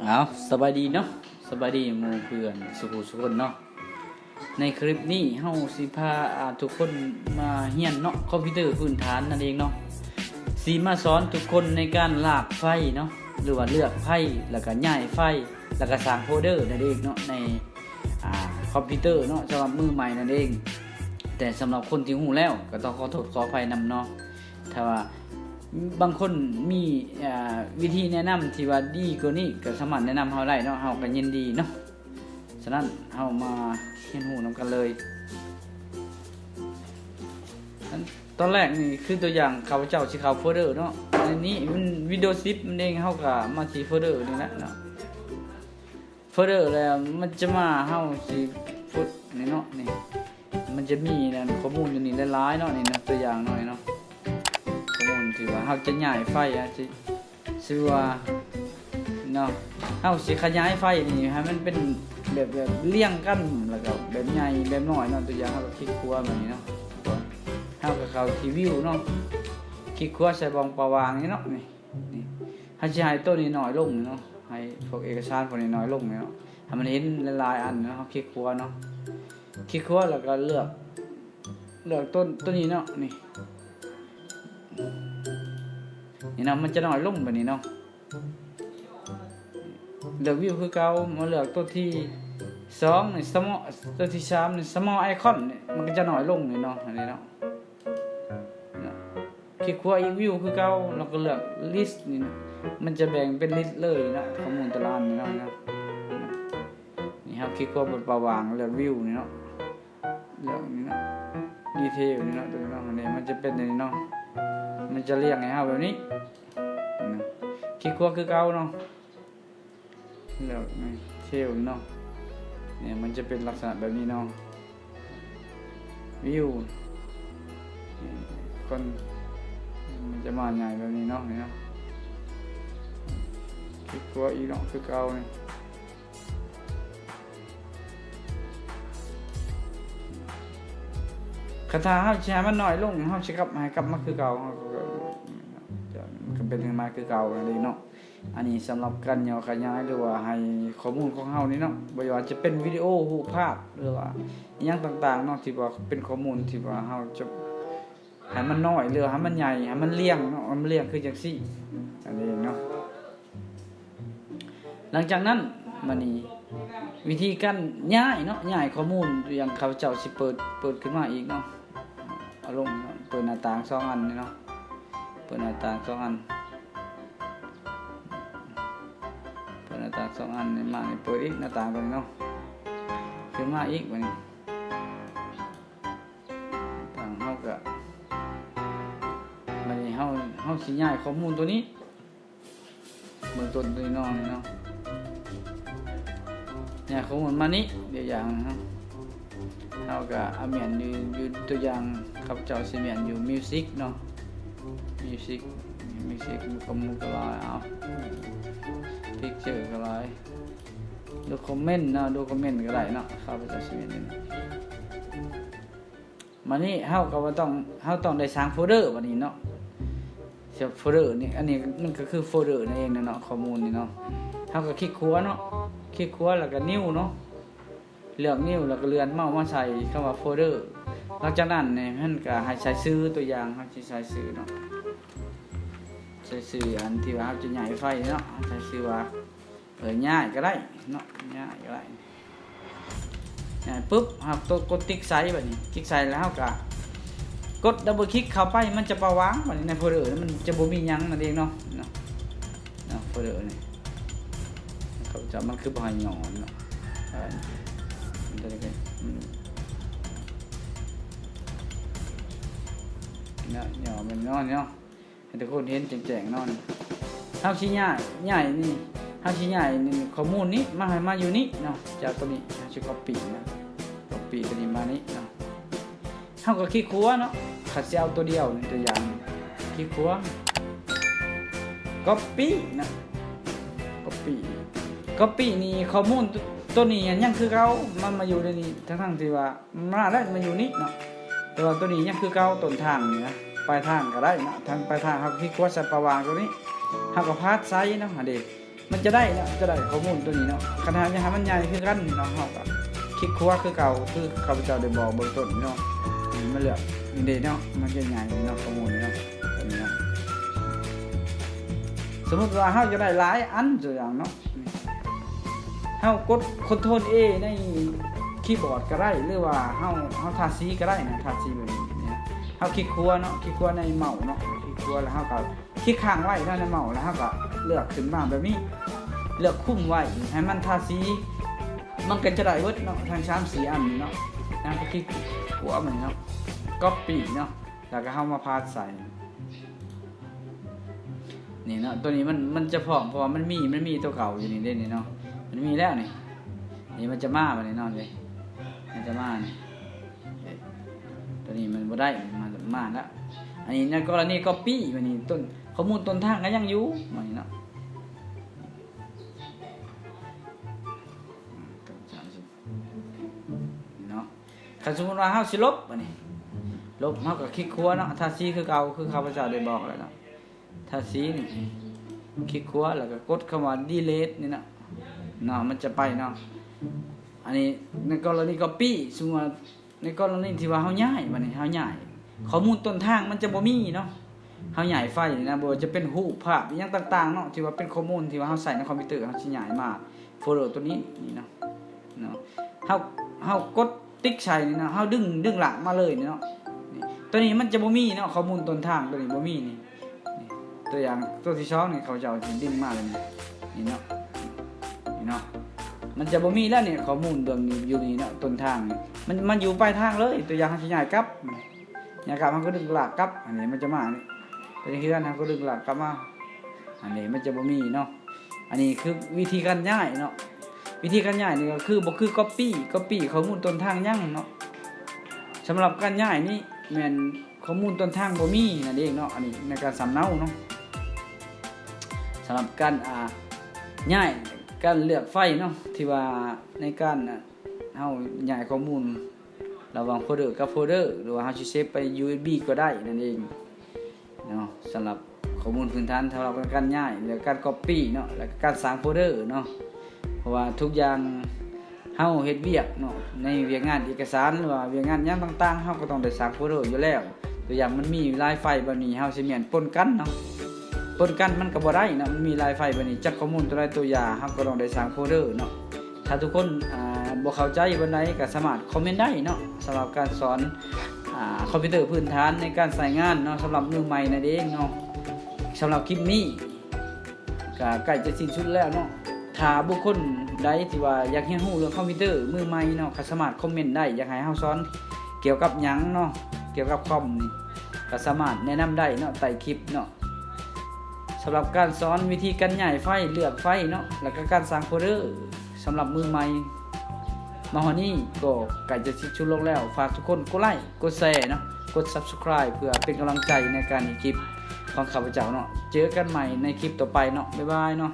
เอาสบายดีเนาะสบายดีหมู่เพื่อนสุขคนเนาะในคลิปนี้เฮาสิพาทุกคนมาเรียนเนาะคอมพิวเตอร์พื้นฐานนั่นเองเนาะสิมาสอนทุกคนในการลากไฟเนาะหรือว่าเลือกไฟแล้วก็ย้ายไฟแล้วก็สร้างโฟลเดอร์นั่นเองเนาะในคอมพิวเตอร์เนาะสำหรับมือใหม่นั่นเองแต่สำหรับคนที่รู้แล้วก็ต้องขอโทษขออภัยนำเนาะถ้าว่าบางคนมีวิธีแนะนำที่ว่าดีกว่านี้ก็สามารถแนะนำเฮาได้เนาะเฮาก็ยินดีเนาะฉะนั้นเฮามาเรียนรู้นำกันเลยตอนแรกนี่คือตัวอย่างข้าพเจ้าสิเข้าโฟลเดอร์เนาะอันนี้มันวิดีโอซิปมันเองเฮาก็มาที่โฟลเดอร์นี่แหละเนาะโฟลเดอร์แล้วมันจะมาเฮาสิพุทนี่เนาะนี่มันจะมีนั่นข้อมูลอยู่นี่หลายๆเนาะนี่นะตัวอย่างหน่อยเนาะที่ว่าเฮาจะย้ายไฟสิชื่อว่าเนาะเฮาสิขยายไฟนี่ให้มันเป็นแบบเรียงกันแล้วก็แบบใหญ่แบบน้อยเนาะตัวอย่างเฮาก็คลิกขวาแบบนี้เนาะเฮาก็เข้าที่วิวเนาะคลิกขวาใส่บองประวางนี่เนาะนี่เฮาสิให้ตัวนี้น้อยลงเนาะให้พวกเอกสารพวกนี้น้อยลงเนาะให้มันเห็นหลายๆอันเนาะเฮาคลิกขวาเนาะคลิกขวาแล้วก็เลือกต้นนี้เนาะนี่เนาะมันจะน้อยลงแบบนี้เนาะเลือกวิวคือเก่ามาเลือกตัวที่2นี่สมอตัวที่3นี่สมอไอคอนนี่มันก็จะน้อยลงนี่เนาะอันนี้เนาะคลิกขวาอีกวิวคือเก่าแล้วก็เลือกลิสต์นี่นะมันจะแบ่งเป็นลิสต์เลยนะข้อมูลตารางนี่เนาะนี่ครับคลิกขวาบนประวางเลือกวิวนี่เนาะเลือกนี่เนาะดีเทลนี่เนาะตัวนี้เนาะอันนี้มันจะเป็นอย่างนี้เนาะมันจะเรียงให้เฮาแบบนี้คลิกขวาคือเก่าเนาะเลือกนี่เทลเนาะเนี่ยมันจะเป็นลักษณะแบบนี้เนาะวิวคนมันจะมาใหญ่แบบนี้เนาะนี่เนาะคลิกขวาอีกเนาะคือเก่านี่คาถาเฮาสิให้มันน้อยลงเฮาสิกลับมาคือเก่ามันเป็นมาคือเก่านั่นเองเนาะอันนี้สำหรับการย่อขยายหรือว่าให้ข้อมูลของเฮานี่เนาะบ่ว่าจะเป็นวิดีโอรูปภาพหรือว่าอีหยังต่างๆเนาะที่ว่าเป็นข้อมูลที่ว่าเฮาจะให้มันน้อยหรือให้มันใหญ่ให้มันเรียงเนาะมันเรียงคือจังซี่อันนี้เนาะหลังจากนั้นมานี่วิธีการย้ายเนาะย้ายข้อมูลอย่างข้าพเจ้าสิเปิดขึ้นมาอีกเนาะเอาลงเปิดหน้าต่าง2อันนี่เนาะเปิดหน้าต่าง2อันเปิดหน้าต่าง2อันนี่มานี่เปิดอีกหน้าต่างตัวนี้เนาะขึ้นมาอีกบัดนี้ต่างเฮาก็บัดนี้เฮาสิย้ายข้อมูลตัวนี้เบื้องต้นตัวนี้เนาะนี่เนาะย้ายข้อมูลมานี้เดี๋ยวอย่างนะครับเฮาก็เอาเมียนอยู่ตัวอย่างครับเจ้าสิเมียนอยู่มิวสิกเนาะมิวสิกคอมมูก็หลายเอาพิกเจอร์ก็หลายดูคอมเมนต์เนาะดูคอมเมนต์ก็ได้เนาะเข้าไปจะสิเมียนนี่มานี่เฮาก็ว่าต้องได้สร้างโฟลเดอร์บัดนี้เนาะเสียโฟลเดอร์นี่อันนี้มันก็คือโฟลเดอร์นั่นเองเนาะข้อมูลนี่เนาะเฮาก็คลิกขวาเนาะคลิกขวาแล้วก็นิ้วเนาะเลือกนิ้วแล้วก็เลื่อนเมาส์มาใส่คำว่าโฟลเดอร์หลังจากนั้นเนี่ยมันก็ให้ใส่ชื่อตัวอย่างเฮาสิใส่ชื่อเนาะใส่ชื่ออันที่ว่าเฮาจะย้ายไฟเนาะใส่ชื่อว่าย้ายก็ได้เนาะย้ายก็ได้ย้ายปุ๊บเฮากดติ๊กใส่บัดนี้คลิกใส่แล้วเฮาก็กดดับเบิลคลิกเข้าไปมันจะประวางบัดนี้ในโฟลเดอร์มันจะบ่มีหยังนั่นเองเนาะโฟลเดอร์นี่เขาจะมันคือบ่ให้หย่อนเนาะมันจะได้เนาะหย่อมันเนาะให้ทุกคนเห็นแจ้งๆเนาะเฮาสิย้ายนี่เฮาสิย้ายนี่ข้อมูลนี้มาให้มาอยู่นี่เนาะจากตัวนี้เฮาสิ copy นะ copy ตัวนี้มานี่เนาะเฮาก็คลิกขวาเนาะคัดสิเอาตัวเดียวนี่ตัวอย่างคลิกขวา copy นะ copy นี่ข้อมูลตัวนี้ยังคือเก่ามันมาอยู่ในนี้ทั้งที่ว่ามาแล้วมาอยู่นี่เนาะแต่ว่าตัวนี้ยังคือเก่าต้นทางนี่นะปลายทางก็ได้เนาะทางปลายทางเฮาคลิกขวาใส่ประวางตัวนี้เฮาก็พาดไซส์เนาะเด้ มันจะได้เนาะจะได้ข้อมูลตัวนี้เนาะขนาดจะให้มันใหญ่คือกันเนาะเฮาก็คลิกครัวคือเก่าคือข้าพเจ้าได้บอกเบื้องต้นเนาะมันเลือกนี่เด้เนาะมันจะใหญ่เนาะข้อมูลเนาะตัวนี้เนาะสมมุติว่าเฮาจะได้หลายอันตัวอย่างเนาะเฮากด Ctrl A ในคีย์บอร์ดก็ได้หรือว่าเฮาทาสีก็ได้นะทาสีแบบนี้นะเฮาคลิกครัวเนาะคลิกครัวในเมาส์เนาะคลิกครัวแล้วเฮาก็คลิกค้างไว้ในเมาส์แล้วเฮาก็เลือกขึ้นมาแบบนี้เลือกคุมไว้ให้มันทาสีมันก็จะได้เบิดเนาะทั้ง3 4อันนี้เนาะนะก็คลิกหัวมันเนาะ copy เนาะแล้วก็เฮามาพาสใส่นี่เนาะตัวนี้มันจะพร้อมเพราะว่ามันมีตัวเก่าอยู่นี่เด้นี่เนาะมันมีแล้วนี่มันจะมาบัดนี้เนาะเลยมันจะมานี่ตัวนี้มันบ่ได้มันมาแล้วอันนี้ในกรณี copy บัดนี้ต้นข้อมูลต้นทางก็ยังอยู่บัดนี้เนาะเนาะถ้าสมมุติว่าเฮาสิลบบัดนี้ลบเฮาก็คลิกครัวเนาะถ้าสีคือเก่าคือข้าพเจ้าได้บอกแล้วเนาะถ้าสีนี่คลิกครัวแล้วก็กดคำว่า delete นี่เนาะมันจะไปเนาะอันนี้ในกรณี copy สมมุติว่าในกรณีที่ว่าเฮาย้ายบัดนี้เฮาย้ายข้อมูลต้นทางมันจะบ่มีเนาะเฮาย้ายไฟนี่นะบ่ว่าจะเป็นรูปภาพอีหยังต่างๆเนาะที่ว่าเป็นข้อมูลที่ว่าเฮาใส่ในคอมพิวเตอร์เฮาสิย้ายมาโฟลเดอร์ตัวนี้นี่เนาะเฮากดติ๊กใส่นี่เนาะเฮาดึงหลังมาเลยนี่เนาะนี่ตัวนี้มันจะบ่มีเนาะข้อมูลต้นทางตัวนี้บ่มีนี่ตัวอย่างตัวที่2นี่เขาจะเอาดึงมาเลยนี่เนาะมันจะบ่มีแล้วเนี่ยข้อมูลเบื้องนี้อยู่นี่เนาะต้นทางมันอยู่ปลายทางเลยตัวอย่างสิย้ายกลับมันก็ดึงหลักกลับอันนี้มันจะมานี่ตัวนี้คือกันก็ดึงหลักกลับมาอันนี้มันจะบ่มีเนาะอันนี้คือวิธีการย้ายเนาะวิธีการย้ายนี่ก็คือบ่คือ copy ข้อมูลต้นทางยังเนาะสำหรับการย้ายนี่แม่นข้อมูลต้นทางบ่มีนั่นเองเนาะอันนี้ในการสำเนาเนาะสำหรับการย้ายการเลือกไฟเนาะที่ว่าในการเฮาย้ายข้อมูลระหว่างโฟลเดอร์กับโฟลเดอร์หรือว่าเฮาสิเซฟไป USB ก็ได้นั่นเองเนาะสำหรับข้อมูลพื้นฐานสำหรับการย้ายหรือการ copy เนาะและการสร้างโฟลเดอร์เนาะเพราะว่าทุกอย่างเฮาเฮ็ดเวียกเนาะในเวียกงานเอกสารหรือว่าเวียกงานหยังต่างๆเฮาก็ต้องได้สร้างโฟลเดอร์อยู่แล้วตัวอย่างมันมีหลายไฟแบบนี้เฮาสิแม่นปนกันเนาะปนกันมันก็บ่ได้นะมันมีหลายไฟแบบนี้จักข้อมูลตัวใดตัวอย่างเฮาก็ต้องได้สร้างโฟลเดอร์เนาะถ้าทุกคนบ่เข้าใจบันไดก็สามารถคอมเมนต์ได้เนาะสำหรับการสอนคอมพิวเตอร์พื้นฐานในการใช้งานเนาะสำหรับมือใหม่นั่นเองเนาะสำหรับคลิปนี้ก็ใกล้จะสิ้นสุดแล้วเนาะถ้าบุคคลใดที่ว่าอยากเรียนรู้เรื่องคอมพิวเตอร์มือใหม่เนาะก็สามารถคอมเมนต์ได้อยากให้เฮาสอนเกี่ยวกับหยังเนาะเกี่ยวกับคอมนี่ก็สามารถแนะนำได้เนาะใต้คลิปเนาะสำหรับการสอนวิธีการย้ายไฟเลือกไฟเนาะแล้วก็การสร้างโฟลเดอร์สำหรับมือใหม่มาฮอนี่ก็ใกล้จะสิ้นสุดลงแล้วฝากทุกคนกดไลค์กดแชร์เนาะกด Subscribe เพื่อเป็นกำลังใจในการเห็นคลิปของข้าพเจ้าเนาะเจอกันใหม่ในคลิปต่อไปเนาะบ๊ายบายเนาะ